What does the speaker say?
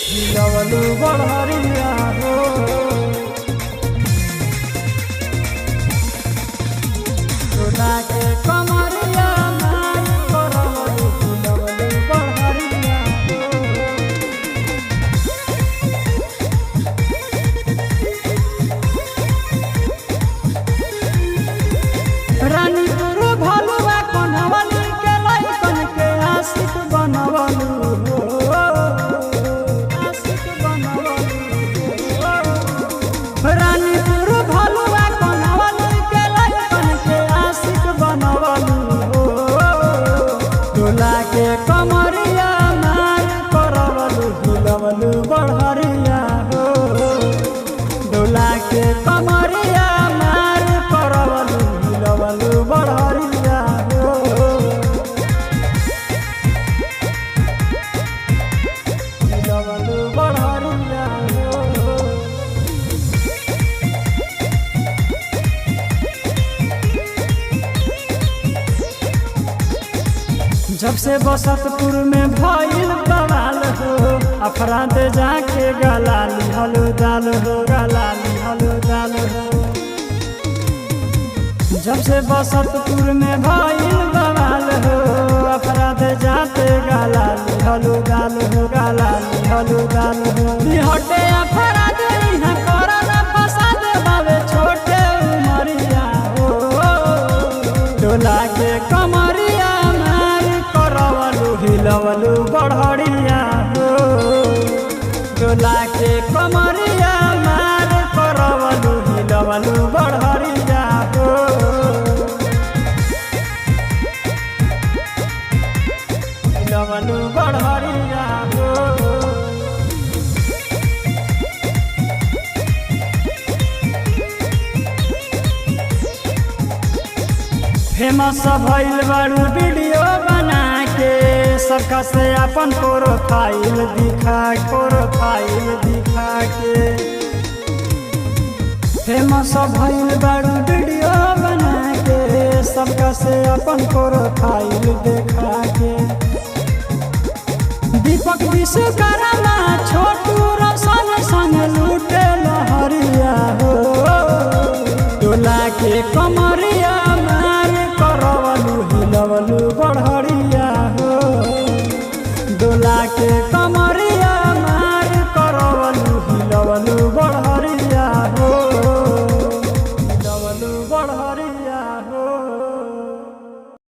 हिलवलु बढ़िया हो डोला के कमरिया मार करवलु हिलवलु बढ़िया हो रानीपुर भलुआ कन्हवली के लइकन के आशिक बनवलु रानीपुर भलुआ कन्हवली के लइकन के आशिक बनवलु डोला के कमरिया मार करवलु हिलवलु बढ़िया हो डोला के कमरिया मार करवलु हिलवलु बढ़िया हो हिलवलु बढ़िया हो जब से बसतपुर में भइल बवाल हो अपराध जाके गलाली हलो दाल हो गलाली हलो दाल हो जब से बसतपुर में भइल बवाल हो अपराध जाते गलाली हलो दाल हो गलाली हलो दाल हो हटे अपराध यहाँ करन फसाद बावे छोटे उमरिया हो डोला के कमरिया हिलवलु बढ़िया हो डोला के कमरिया मार करवलु हिलवलु बढ़िया हो हिलवलु बढ़िया हो फेमस भइल बारू वीडियो बना के सबका से अपन प्रोफाइल दिखा के फेमस भइल बारू वीडियो बना के सबका से अपन प्रोफाइल दिखा के दीपक विश्वकर्मा छोटू रोशन संग लूटे लहरिया हो डोला के कमरिया मार करवलु हिलवलु बढ़िया हो डोला के कमर